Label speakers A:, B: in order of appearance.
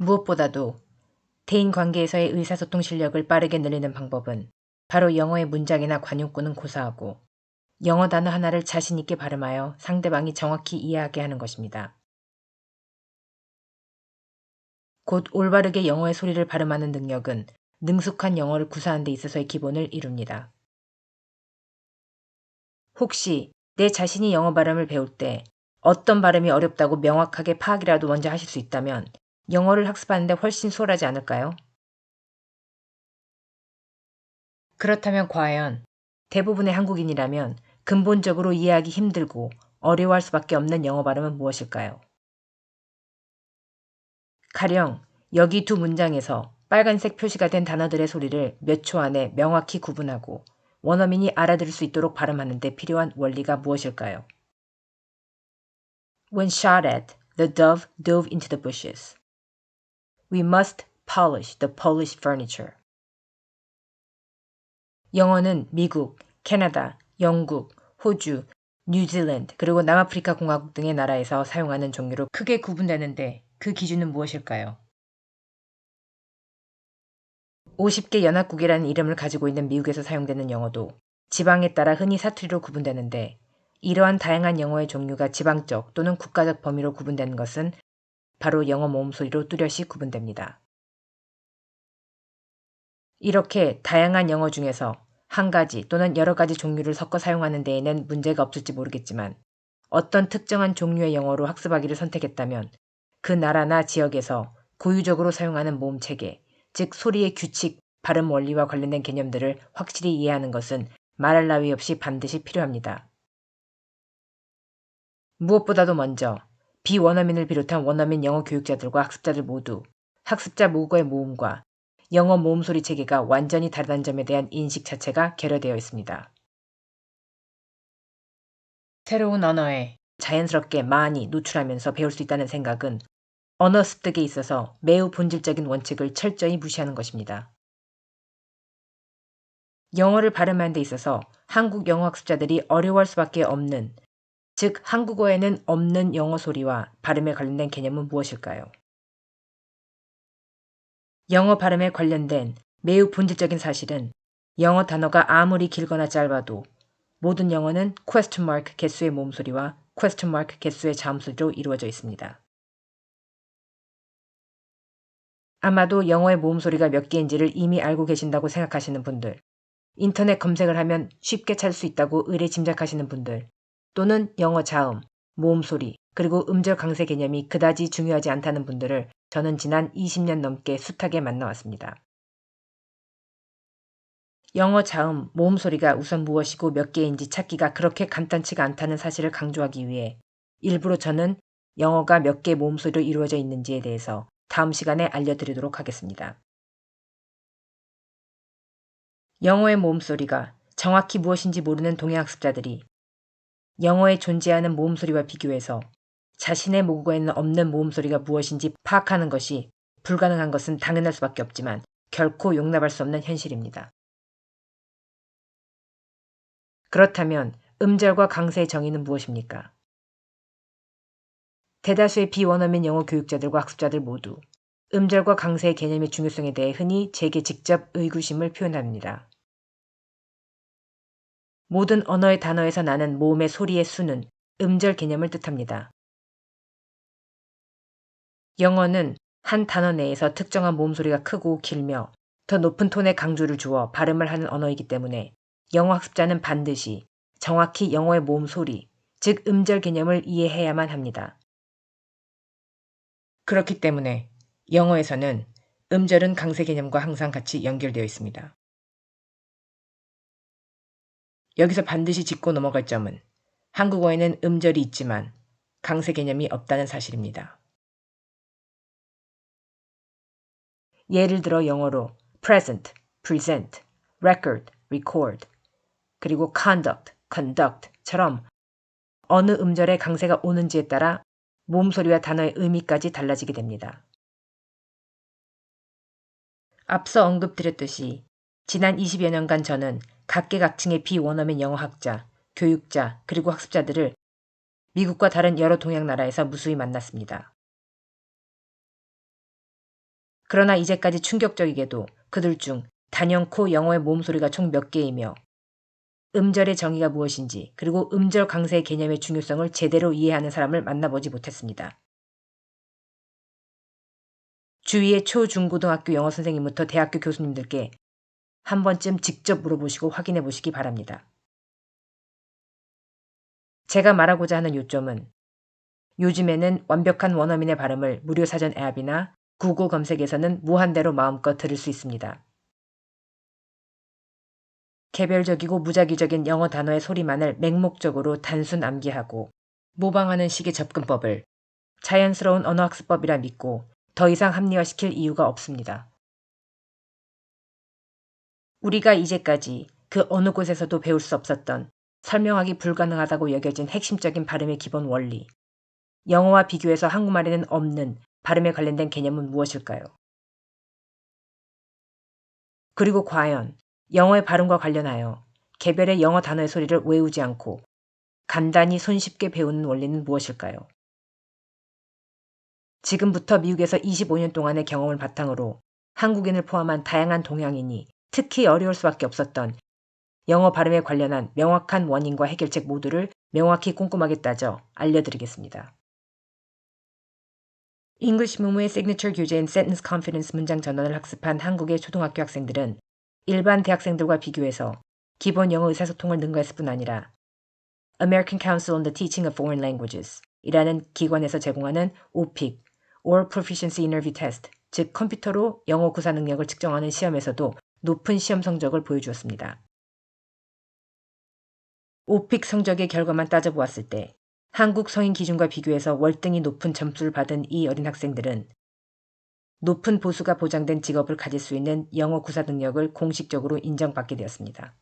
A: 무엇보다도 대인관계에서의 의사소통 실력을 빠르게 늘리는 방법은 바로 영어의 문장이나 관용구는 고사하고 영어 단어 하나를 자신 있게 발음하여 상대방이 정확히 이해하게 하는 것입니다. 곧 올바르게 영어의 소리를 발음하는 능력은 능숙한 영어를 구사하는 데 있어서의 기본을 이룹니다. 혹시 내 자신이 영어 발음을 배울 때 어떤 발음이 어렵다고 명확하게 파악이라도 먼저 하실 수 있다면 영어를 학습하는 데 훨씬 수월하지 않을까요? 그렇다면 과연 대부분의 한국인이라면 근본적으로 이해하기 힘들고 어려워할 수밖에 없는 영어 발음은 무엇일까요? 가령 여기 두 문장에서 빨간색 표시가 된 단어들의 소리를 몇 초 안에 명확히 구분하고 원어민이 알아들을 수 있도록 발음하는 데 필요한 원리가 무엇일까요? When shot at, the dove dove into the bushes. We must polish the Polish furniture. 영어는 미국, 캐나다, 영국, 호주, 뉴질랜드, 그리고 남아프리카 공화국 등의 나라에서 사용하는 종류로 크게 구분되는데 그 기준은 무엇일까요? 50개 연합국이라는 이름을 가지고 있는 미국에서 사용되는 영어도 지방에 따라 흔히 사투리로 구분되는데 이러한 다양한 영어의 종류가 지방적 또는 국가적 범위로 구분되는 것은 바로 영어 모음소리로 뚜렷이 구분됩니다. 이렇게 다양한 영어 중에서 한 가지 또는 여러 가지 종류를 섞어 사용하는 데에는 문제가 없을지 모르겠지만 어떤 특정한 종류의 영어로 학습하기를 선택했다면 그 나라나 지역에서 고유적으로 사용하는 모음 체계, 즉 소리의 규칙, 발음 원리와 관련된 개념들을 확실히 이해하는 것은 말할 나위 없이 반드시 필요합니다. 무엇보다도 먼저 비원어민을 비롯한 원어민 영어 교육자들과 학습자들 모두 학습자 모국어의 모음과 영어 모음소리 체계가 완전히 다르다는 점에 대한 인식 자체가 결여되어 있습니다. 새로운 언어에 자연스럽게 많이 노출하면서 배울 수 있다는 생각은 언어 습득에 있어서 매우 본질적인 원칙을 철저히 무시하는 것입니다. 영어를 발음하는 데 있어서 한국 영어 학습자들이 어려워할 수밖에 없는, 즉 한국어에는 없는 영어 소리와 발음에 관련된 개념은 무엇일까요? 영어 발음에 관련된 매우 본질적인 사실은 영어 단어가 아무리 길거나 짧아도 모든 영어는 question mark 개수의 모음소리와 question mark 개수의 자음소리로 이루어져 있습니다. 아마도 영어의 모음소리가 몇 개인지를 이미 알고 계신다고 생각하시는 분들, 인터넷 검색을 하면 쉽게 찾을 수 있다고 의뢰 짐작하시는 분들, 또는 영어 자음, 모음소리, 그리고 음절 강세 개념이 그다지 중요하지 않다는 분들을 저는 지난 20년 넘게 숱하게 만나왔습니다. 영어 자음, 모음소리가 우선 무엇이고 몇 개인지 찾기가 그렇게 간단치가 않다는 사실을 강조하기 위해 일부러 저는 영어가 몇 개 모음소리로 이루어져 있는지에 대해서 다음 시간에 알려드리도록 하겠습니다. 영어의 모음소리가 정확히 무엇인지 모르는 동양학습자들이 영어에 존재하는 모음소리와 비교해서 자신의 모국어에는 없는 모음소리가 무엇인지 파악하는 것이 불가능한 것은 당연할 수밖에 없지만 결코 용납할 수 없는 현실입니다. 그렇다면 음절과 강세의 정의는 무엇입니까? 대다수의 비원어민 영어 교육자들과 학습자들 모두 음절과 강세의 개념의 중요성에 대해 흔히 제게 직접 의구심을 표현합니다. 모든 언어의 단어에서 나는 모음의 소리의 수는 음절 개념을 뜻합니다. 영어는 한 단어 내에서 특정한 모음 소리가 크고 길며 더 높은 톤의 강조를 주어 발음을 하는 언어이기 때문에 영어 학습자는 반드시 정확히 영어의 모음 소리, 즉 음절 개념을 이해해야만 합니다. 그렇기 때문에 영어에서는 음절은 강세 개념과 항상 같이 연결되어 있습니다. 여기서 반드시 짚고 넘어갈 점은 한국어에는 음절이 있지만 강세 개념이 없다는 사실입니다. 예를 들어 영어로 present, present, record, record, 그리고 conduct, conduct처럼 어느 음절에 강세가 오는지에 따라 모음소리와 단어의 의미까지 달라지게 됩니다. 앞서 언급드렸듯이 지난 20여 년간 저는 각계각층의 비원어민 영어학자, 교육자, 그리고 학습자들을 미국과 다른 여러 동양 나라에서 무수히 만났습니다. 그러나 이제까지 충격적이게도 그들 중 단연코 영어의 모음소리가 총 몇 개이며 음절의 정의가 무엇인지 그리고 음절 강세의 개념의 중요성을 제대로 이해하는 사람을 만나보지 못했습니다. 주위의 초, 중, 고등학교 영어 선생님부터 대학교 교수님들께 한 번쯤 직접 물어보시고 확인해 보시기 바랍니다. 제가 말하고자 하는 요점은 요즘에는 완벽한 원어민의 발음을 무료 사전 앱이나 구글 검색에서는 무한대로 마음껏 들을 수 있습니다. 개별적이고 무작위적인 영어 단어의 소리만을 맹목적으로 단순 암기하고 모방하는 식의 접근법을 자연스러운 언어학습법이라 믿고 더 이상 합리화시킬 이유가 없습니다. 우리가 이제까지 그 어느 곳에서도 배울 수 없었던 설명하기 불가능하다고 여겨진 핵심적인 발음의 기본 원리, 영어와 비교해서 한국말에는 없는 발음에 관련된 개념은 무엇일까요? 그리고 과연 영어의 발음과 관련하여 개별의 영어 단어의 소리를 외우지 않고 간단히 손쉽게 배우는 원리는 무엇일까요? 지금부터 미국에서 25년 동안의 경험을 바탕으로 한국인을 포함한 다양한 동양인이 특히 어려울 수밖에 없었던 영어 발음에 관련한 명확한 원인과 해결책 모두를 명확히 꼼꼼하게 따져 알려드리겠습니다. 잉글리시 무무의 시그니처 교재인 센텐스 컨피던스 문장 전환을 학습한 한국의 초등학교 학생들은 일반 대학생들과 비교해서 기본 영어 의사소통을 능가했을 뿐 아니라 American Council on the Teaching of Foreign Languages 이라는 기관에서 제공하는 OPIC, Oral Proficiency Interview Test, 즉 컴퓨터로 영어 구사 능력을 측정하는 시험에서도 높은 시험 성적을 보여주었습니다. OPIC 성적의 결과만 따져보았을 때 한국 성인 기준과 비교해서 월등히 높은 점수를 받은 이 어린 학생들은 높은 보수가 보장된 직업을 가질 수 있는 영어 구사 능력을 공식적으로 인정받게 되었습니다.